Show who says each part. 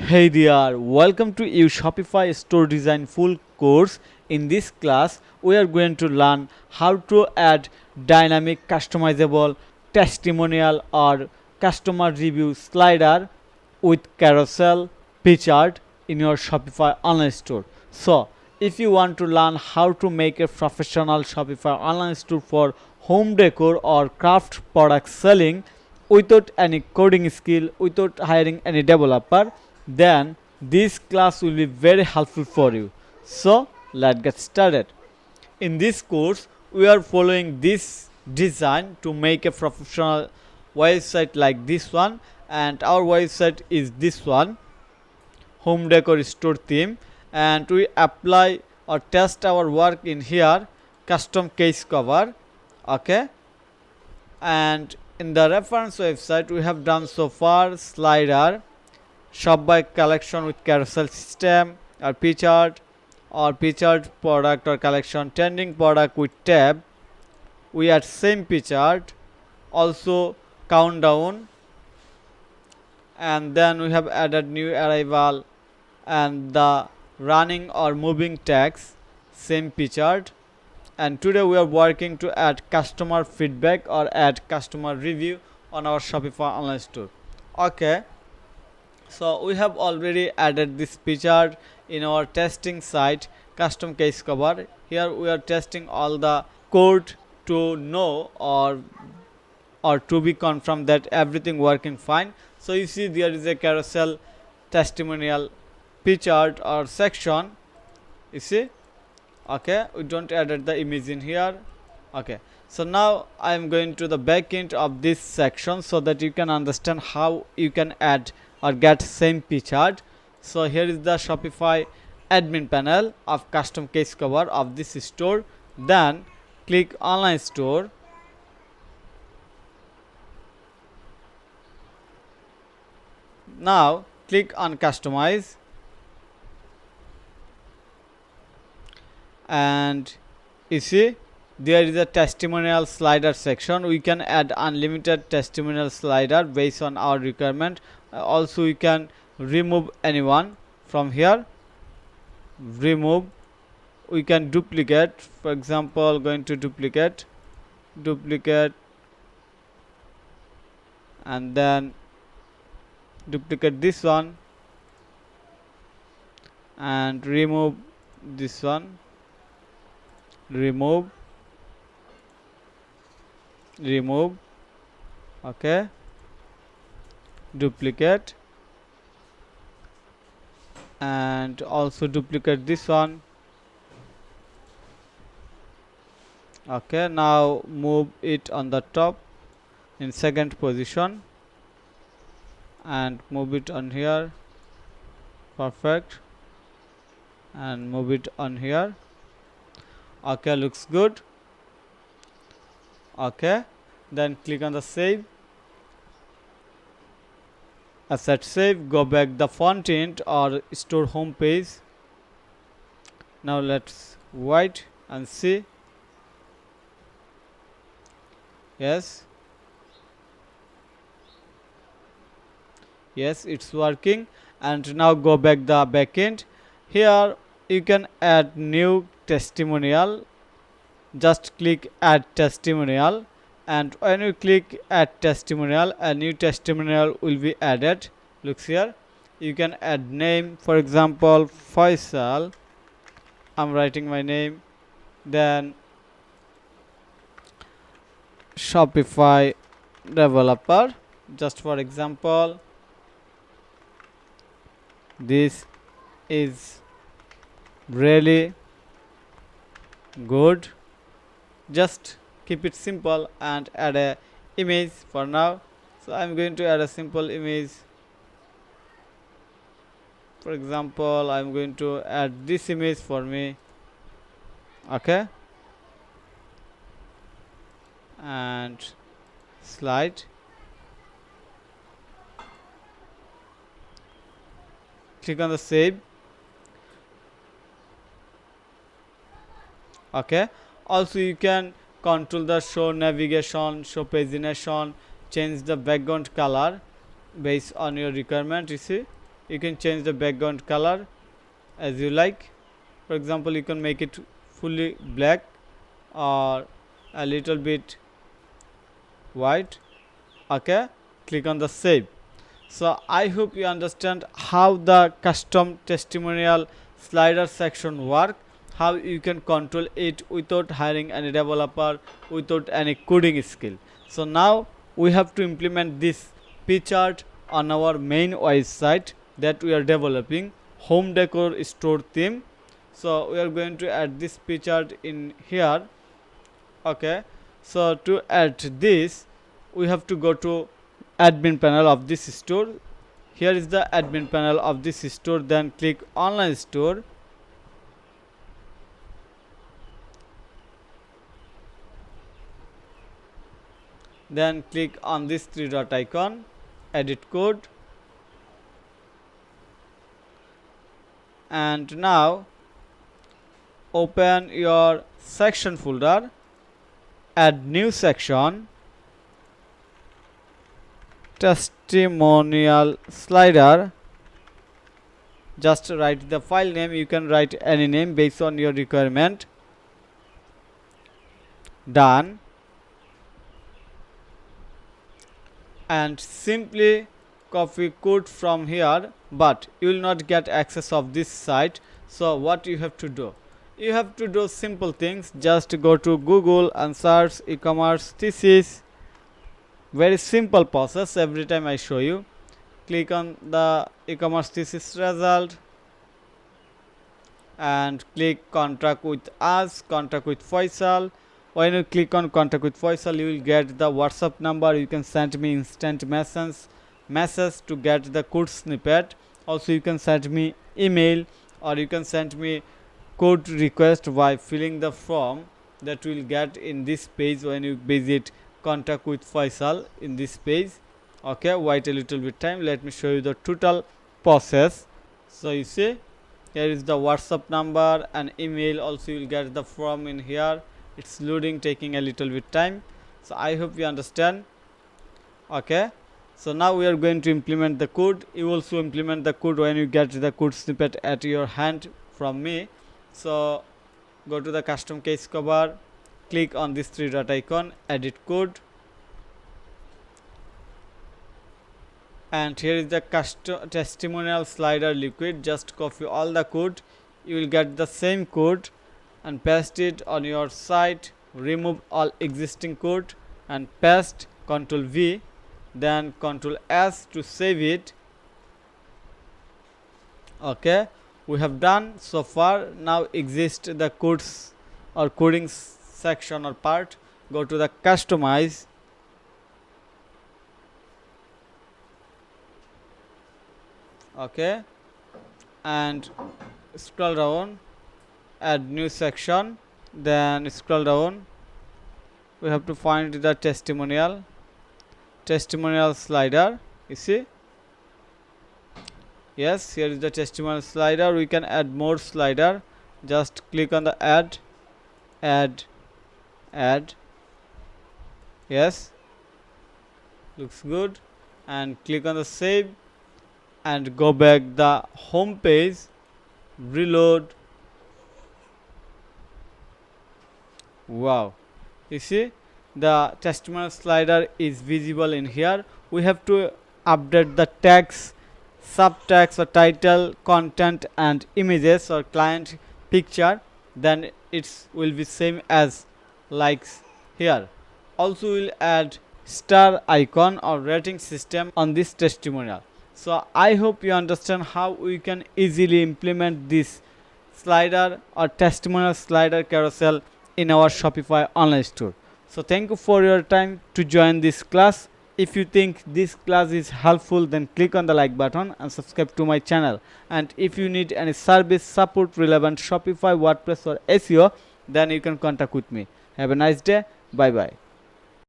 Speaker 1: Hey there, welcome to your Shopify Store Design full course. In this class, we are going to learn how to add dynamic, customizable, testimonial or customer review slider with carousel picture in your Shopify online store. So, if you want to learn how to make a professional Shopify online store for home decor or craft product selling without any coding skill, without hiring any developer, then this class will be very helpful for you. So let's get started. In this course, we are following this design to make a professional website like this one, and our website is this one, home decor store theme, and we apply or test our work in here, custom case cover. Okay, and in the reference website we have done so far slider, shop by collection with carousel system, or featured product or collection, trending product with tab. We add same featured, also countdown, and then we have added new arrival and the running or moving tags, same featured. And today we are working to add customer feedback or add customer review on our Shopify online store. Okay, so we have already added this feature in our testing site, custom case cover. Here we are testing all the code to know or to be confirmed that everything working fine. So you see there is a carousel testimonial featured or section, you see. Okay, we don't added the image in here. Okay, so now I am going to the back end of this section so that you can understand how you can add or get same featured. So here is the Shopify admin panel of custom case cover of this store. Then click online store. Now click on customize, and you see there is a testimonial slider section. We can add unlimited testimonial slider based on our requirement. Also we can remove anyone from here. Remove, we can duplicate, for example going to duplicate, and then duplicate this one and remove this one, remove. Okay, duplicate, and also duplicate this one. Okay, now move it on the top in second position and move it on here. Perfect, and move it on here. Okay, looks good. Okay, then click on the save. Asset save, go back the front end or store home page. Now let's wait and see. Yes, it's working. And now go back the backend. Here you can add new testimonial. Just click add testimonial, and when you click add testimonial, a new testimonial will be added. Looks here, you can add name, for example Faisal. I'm writing my name, then Shopify developer, just for example. This is really good. Just keep it simple and add a image for now. So I'm going to add a simple image. For example, I'm going to add this image for me. Okay, and slide, click on the save. Okay, also you can control the show navigation, show pagination, change the background color based on your requirement. You see, You can change the background color as you like. For example, you can make it fully black or a little bit white. Okay, click on the save. So I hope you understand how the custom testimonial slider section work, how you can control it without hiring any developer, without any coding skill. So now we have to implement this P chart on our main website that we are developing, home decor store theme. So we are going to add this P chart in here. Okay, so to add this, we have to go to admin panel of this store. Here is the admin panel of this store. Then click online store. Then click on this three dot icon, edit code, and now open your section folder, add new section, testimonial slider. Just write the file name. You can write any name based on your requirement. Done. And simply copy code from here, but you will not get access of this site. So what you have to do, you have to do simple things. Just go to Google and search e-commerce thesis. Very simple process. Every time I show you, click on the e-commerce thesis result and click contact with us, contact with Faisal. When you click on contact with Faisal, you will get the WhatsApp number. You can send me instant message to get the code snippet. Also you can send me email, or you can send me code request by filling the form that you will get in this page when you visit contact with Faisal in this page. Okay, wait a little bit time. Let me show you the total process. So you see, here is the WhatsApp number and email. Also you will get the form in here. It's loading, taking a little bit time. So I hope you understand. Okay, so now we are going to implement the code. You also implement the code when you get the code snippet at your hand from me. So go to the custom case cover, click on this three dot icon, edit code, and here is the custom testimonial slider liquid. Just copy all the code. You will get the same code and paste it on your site. Remove all existing code and paste. Ctrl V, then Ctrl S to save it. Okay, we have done so far. Now exist the codes or coding section or part. Go to the customize, okay, and scroll down, add new section, then scroll down. We have to find the testimonial slider. You see, yes, here is the testimonial slider. We can add more slider. Just click on the add. Yes, looks good, and click on the save and go back the home page, reload. Wow, you see the testimonial slider is visible in here. We have to update the tags, subtags or title, content and images or client picture. Then it will be same as likes here. Also we'll add star icon or rating system on this testimonial. So I hope you understand how we can easily implement this slider or testimonial slider carousel in our Shopify online store. So thank you for your time to join this class. If you think this class is helpful, then click on the like button and subscribe to my channel. And if you need any service support relevant Shopify, WordPress or SEO, then you can contact with me. Have a nice day. Bye bye.